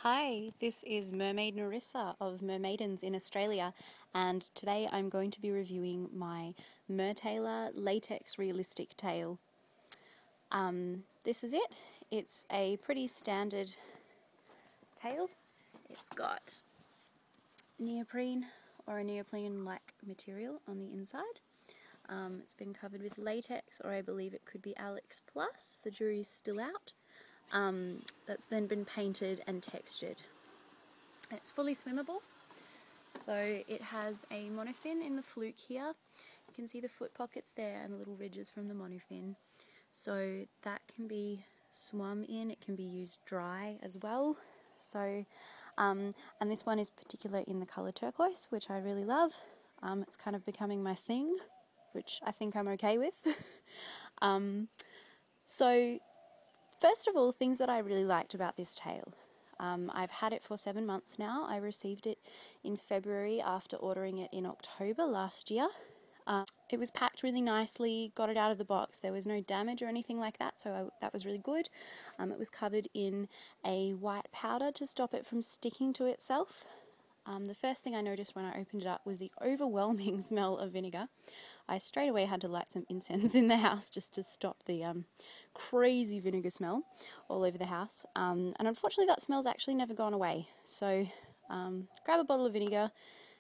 Hi, this is Mermaid Narissa of Mermaidens in Australia, and today I'm going to be reviewing my Mertailor Latex realistic tail. This is it. It's a pretty standard tail. It's got neoprene or a neoprene-like material on the inside. It's been covered with latex, or I believe it could be Alex Plus. The jury's still out. That's then been painted and textured. It's fully swimmable, so it has a monofin in the fluke here. You can see the foot pockets there and the little ridges from the monofin. So that can be swum in, it can be used dry as well. So, and this one is particular in the colour turquoise, which I really love. It's kind of becoming my thing, which I think I'm okay with. So, first of all, things that I really liked about this tail. I've had it for 7 months now. I received it in February after ordering it in October last year. It was packed really nicely, got it out of the box. There was no damage or anything like that, so that was really good. It was covered in a white powder to stop it from sticking to itself. The first thing I noticed when I opened it up was the overwhelming smell of vinegar. I straight away had to light some incense in the house just to stop the crazy vinegar smell all over the house. And unfortunately that smell's actually never gone away. So grab a bottle of vinegar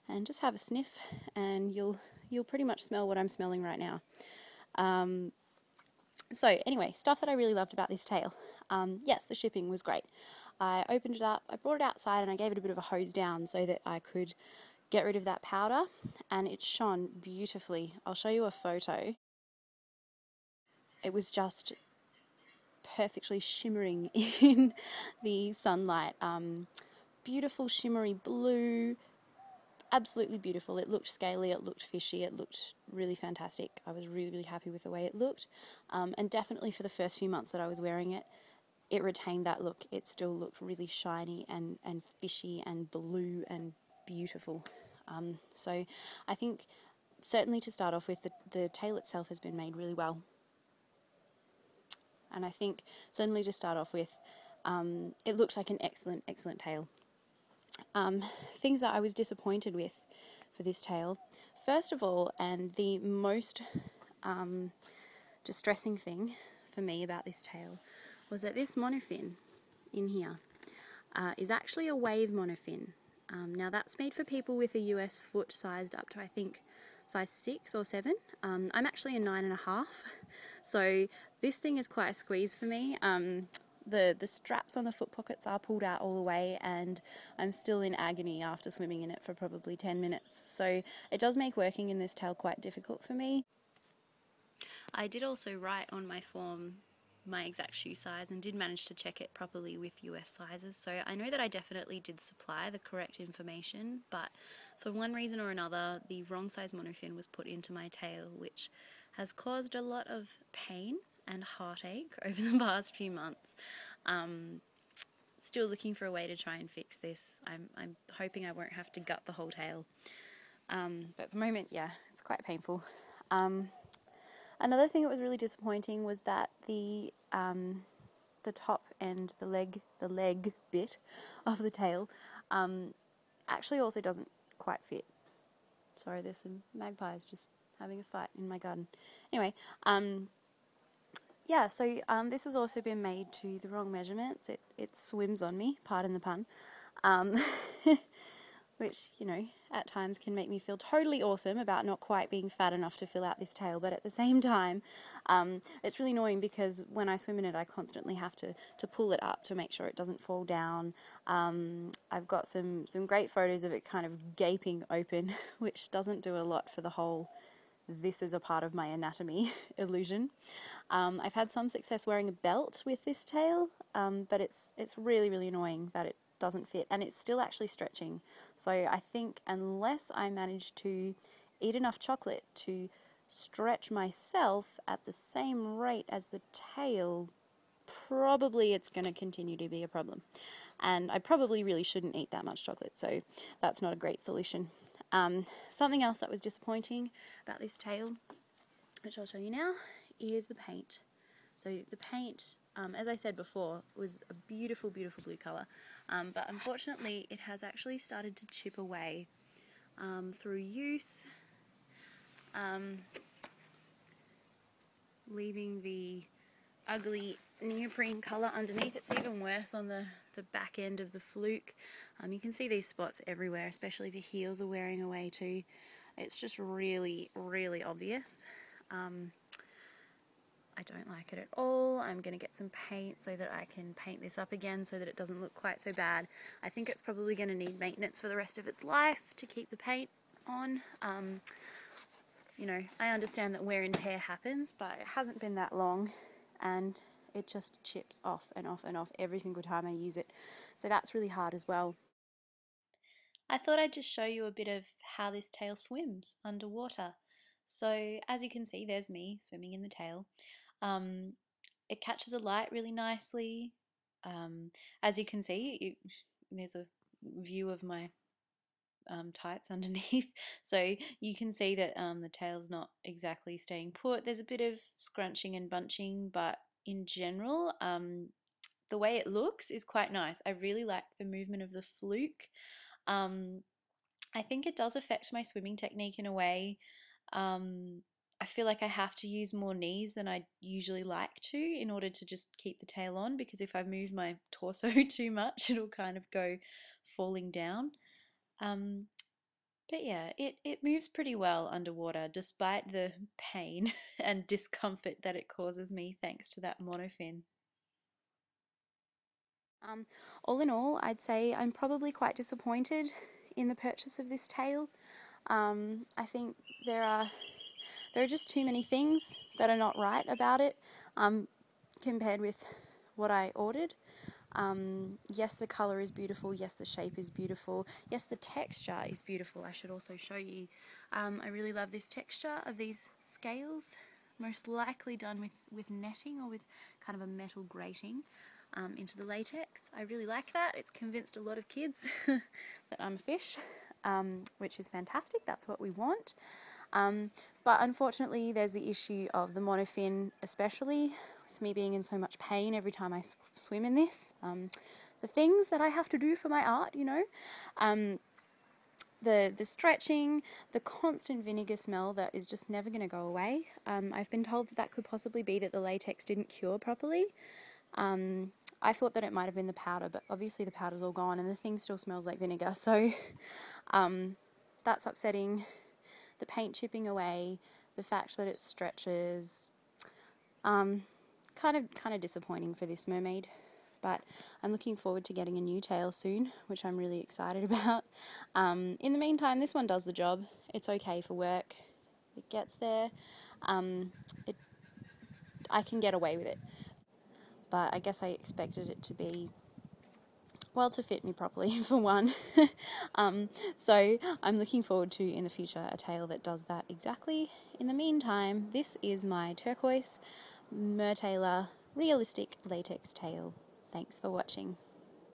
and just have a sniff, and you'll pretty much smell what I'm smelling right now. So anyway, stuff that I really loved about this tail. Yes, the shipping was great. I opened it up, I brought it outside, and I gave it a bit of a hose down so that I could get rid of that powder, and it shone beautifully. I'll show you a photo. It was just perfectly shimmering in the sunlight. Beautiful shimmery blue, absolutely beautiful. It looked scaly, it looked fishy, it looked really fantastic. I was really happy with the way it looked, and definitely for the first few months that I was wearing it, it retained that look. It still looked really shiny and fishy and blue and beautiful. So I think certainly to start off with, the tail itself has been made really well. And I think certainly to start off with, it looks like an excellent tail. Things that I was disappointed with for this tail, first of all, and the most distressing thing for me about this tail, was that this monofin in here is actually a wave monofin. Now that's made for people with a US foot sized up to, I think, size 6 or 7. I'm actually a 9.5, so this thing is quite a squeeze for me. The straps on the foot pockets are pulled out all the way, and I'm still in agony after swimming in it for probably 10 minutes. So it does make working in this tail quite difficult for me. I did also write on my form my exact shoe size and did manage to check it properly with US sizes, so I know that I definitely did supply the correct information, but for one reason or another the wrong size monofin was put into my tail, which has caused a lot of pain and heartache over the past few months. Still looking for a way to try and fix this. I'm hoping I won't have to gut the whole tail, but at the moment, yeah, it's quite painful. Another thing that was really disappointing was that the top and the leg bit of the tail actually also doesn't quite fit. Sorry, there's some magpies just having a fight in my garden. Anyway, yeah, so this has also been made to the wrong measurements. It swims on me, pardon the pun, which, you know, at times can make me feel totally awesome about not quite being fat enough to fill out this tail, but at the same time, it's really annoying because when I swim in it, I constantly have to pull it up to make sure it doesn't fall down. I've got some great photos of it kind of gaping open, which doesn't do a lot for the whole "this is a part of my anatomy" illusion. I've had some success wearing a belt with this tail, but it's really annoying that it doesn't fit, and it's still actually stretching. So I think unless I manage to eat enough chocolate to stretch myself at the same rate as the tail, probably it's going to continue to be a problem. And I probably really shouldn't eat that much chocolate, so that's not a great solution. Something else that was disappointing about this tail, which I'll show you now, is the paint. So the paint, as I said before, was a beautiful, beautiful blue colour, but unfortunately it has actually started to chip away through use, leaving the ugly neoprene colour underneath. It's even worse on the back end of the fluke. You can see these spots everywhere, especially the heels are wearing away too. It's just really, really obvious. I don't like it at all. I'm going to get some paint so that I can paint this up again so that it doesn't look quite so bad. I think it's probably going to need maintenance for the rest of its life to keep the paint on. You know, I understand that wear and tear happens, but it hasn't been that long and it just chips off and off and off every single time I use it. So that's really hard as well. I thought I'd just show you a bit of how this tail swims underwater. So as you can see, there's me swimming in the tail. It catches a light really nicely. As you can see, there's a view of my tights underneath, so you can see that the tail's not exactly staying put. There's a bit of scrunching and bunching, but in general, the way it looks is quite nice. I really like the movement of the fluke. I think it does affect my swimming technique in a way. I feel like I have to use more knees than I usually like to in order to just keep the tail on, because if I move my torso too much, it'll kind of go falling down. But yeah, it moves pretty well underwater despite the pain and discomfort that it causes me thanks to that monofin. All in all, I'd say I'm probably quite disappointed in the purchase of this tail. I think there are just too many things that are not right about it compared with what I ordered. Yes, the colour is beautiful. Yes, the shape is beautiful. Yes, the texture is beautiful. I should also show you. I really love this texture of these scales, most likely done with netting or with kind of a metal grating into the latex. I really like that. It's convinced a lot of kids that I'm a fish, which is fantastic. That's what we want. But unfortunately, there's the issue of the monofin, especially with me being in so much pain every time I swim in this. The things that I have to do for my art, you know. The stretching, the constant vinegar smell that is just never going to go away. I've been told that that could possibly be that the latex didn't cure properly. I thought that it might have been the powder, but obviously the powder's all gone and the thing still smells like vinegar, so that's upsetting. The paint chipping away, the fact that it stretches, kind of disappointing for this mermaid. But I'm looking forward to getting a new tail soon, which I'm really excited about. In the meantime, this one does the job. It's okay for work. It gets there. I can get away with it. But I guess I expected it to be, well, to fit me properly for one. So I'm looking forward to, in the future, a tail that does that exactly. In the meantime, this is my turquoise Mertailor realistic latex tail. Thanks for watching.